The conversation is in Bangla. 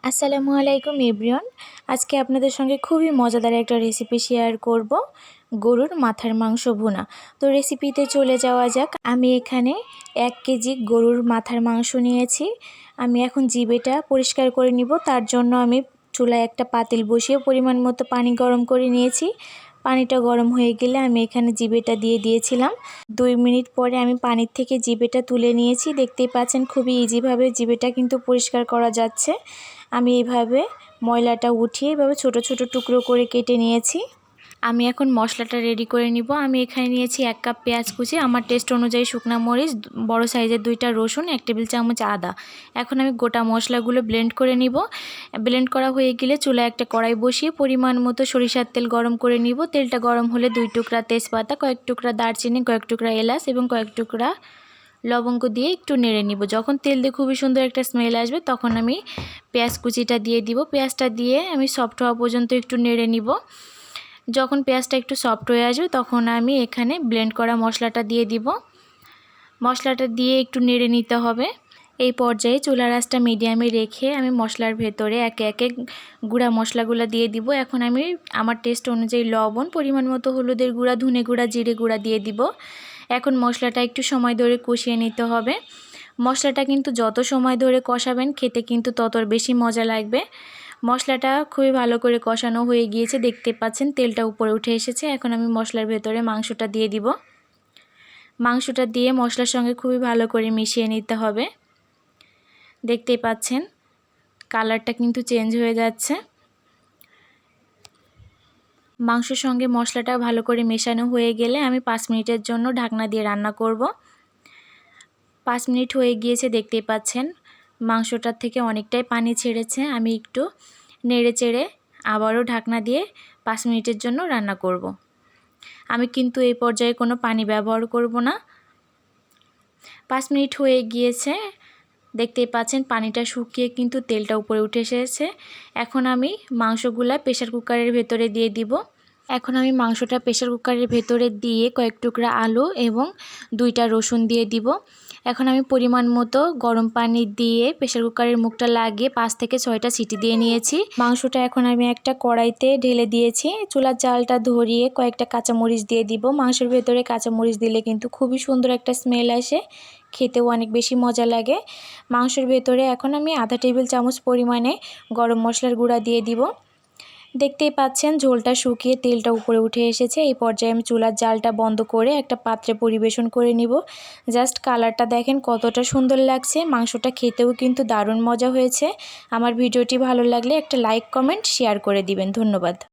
আসসালামু আলাইকুম এভরিওয়ান। আজকে আপনাদের সঙ্গে খুবই মজাদার একটা রেসিপি শেয়ার করব, গরুর মাথার মাংস ভুনা। তো রেসিপিতে চলে যাওয়া যাক। আমি এখানে 1 কেজি গরুর মাথার মাংস নিয়েছি। আমি এখন জিভেটা পরিষ্কার করে নিব। তার জন্য আমি চুলায় একটা পাতিল বসিয়ে পরিমাণ মতো পানি গরম করে নিয়েছি। পানিটা গরম হয়ে গেলে আমি এখানে জিভেটা দিয়ে দিয়েছিলাম। 2 মিনিট পরে আমি পানির থেকে জিভেটা তুলে নিয়েছি। দেখতেই পাচ্ছেন খুবই ইজিভাবে জিভেটা কিন্তু পরিষ্কার করা যাচ্ছে। আমি এইভাবে ময়লাটা উঠিয়ে এভাবে ছোট ছোট টুকরো করে কেটে নিয়েছি। আমি এখন মশলাটা রেডি করে নিব। আমি এখানে নিয়েছি 1 কাপ পেঁয়াজ কুচি, আমার টেস্ট অনুযায়ী শুকনা মরিচ, বড় সাইজের 2টা রসুন, 1 টেবিল চামচ আদা। এখন আমি গোটা মশলাগুলো ব্লেন্ড করে নিব। ব্লেন্ড করা হয়ে গেলে চুলায় একটা কড়াই বসিয়ে পরিমাণ মতো সরিষার তেল গরম করে নিব। তেলটা গরম হলে 2 টুকরা তেজপাতা, কয়েক টুকরা দারচিনি, কয়েক টুকরা এলাচ এবং কয়েক টুকরা লবঙ্গ দিয়ে একটু নেড়ে নিব। যখন তেল দিয়ে খুবই সুন্দর একটা স্মেল আসবে তখন আমি পেঁয়াজ কুচিটা দিয়ে দিব। পেঁয়াজটা দিয়ে আমি সফট হওয়া পর্যন্ত একটু নেড়ে নিব। যখন পেঁয়াজটা একটু সফট হয়ে আসবে তখন আমি এখানে ব্লেন্ড করা মশলাটা দিয়ে দিব। মশলাটা দিয়ে একটু নেড়ে নিতে হবে। এই পর্যায়ে চুলার আঁচটা মিডিয়ামে রেখে আমি মশলার ভেতরে একে একে গুঁড়া মশলাগুলো দিয়ে দিব। এখন আমি আমার টেস্ট অনুযায়ী লবণ, পরিমাণ মতো হলুদের গুঁড়া, ধনে গুঁড়া, জিরে গুঁড়া দিয়ে দিব। এখন মশলাটা একটু সময় ধরে কষিয়ে নিতে হবে। মশলাটা কিন্তু যত সময় ধরে কষাবেন খেতে কিন্তু তত বেশি মজা লাগবে। মশলাটা খুবই ভালো করে কষানো হয়ে গিয়েছে, দেখতে পাচ্ছেন তেলটা উপরে উঠে এসেছে। এখন আমি মশলার ভেতরে মাংসটা দিয়ে দিব। মাংসটা দিয়ে মশলার সঙ্গে খুবই ভালো করে মিশিয়ে নিতে হবে। দেখতেই পাচ্ছেন কালারটা কিন্তু চেঞ্জ হয়ে যাচ্ছে। মাংসের সঙ্গে মশলাটা ভালো করে মেশানো হয়ে গেলে আমি 5 মিনিটের জন্য ঢাকনা দিয়ে রান্না করব। 5 মিনিট হয়ে গিয়েছে, দেখতেই পাচ্ছেন মাংসটার থেকে অনেকটাই পানি ছেড়েছে। আমি একটু নেড়ে চেড়ে আবারও ঢাকনা দিয়ে 5 মিনিটের জন্য রান্না করব। আমি কিন্তু এই পর্যায়ে কোনো পানি ব্যবহার করব না। 5 মিনিট হয়ে গিয়েছে, দেখতেই পাচ্ছেন পানিটা শুকিয়ে কিন্তু তেলটা উপরে উঠে এসেছে। এখন আমি মাংসগুলা প্রেসার কুকারের ভেতরে দিয়ে দিব। এখন আমি মাংসটা প্রেসার কুকারের ভেতরে দিয়ে কয়েক টুকরা আলু এবং 2টা রসুন দিয়ে দিব। এখন আমি পরিমাণ মতো গরম পানি দিয়ে প্রেসার কুকারের মুখটা লাগিয়ে 5 থেকে 6টা সিটি দিয়ে নিয়েছি। মাংসটা এখন আমি একটা কড়াইতে ঢেলে দিয়েছি। চুলার জালটা ধরিয়ে কয়েকটা কাঁচামরিচ দিয়ে দিব। মাংসের ভেতরে কাঁচামরিচ দিলে কিন্তু খুবই সুন্দর একটা স্মেল আসে, খেতেও অনেক বেশি মজা লাগে। মাংসের ভেতরে এখন আমি আধা টেবিল চামচ পরিমাণে গরম মশলার গুঁড়া দিয়ে দিব। দেখতেই পাচ্ছেন ঝোলটা শুকিয়ে তেলটা উপরে উঠে এসেছে। এই পর্যায়ে আমি চুলার জালটা বন্ধ করে একটা পাত্রে পরিবেশন করে নিব। জাস্ট কালারটা দেখেন কতটা সুন্দর লাগছে। মাংসটা খেতেও কিন্তু দারুণ মজা হয়েছে। আমার ভিডিওটি ভালো লাগলে একটা লাইক, কমেন্ট, শেয়ার করে দিবেন। ধন্যবাদ।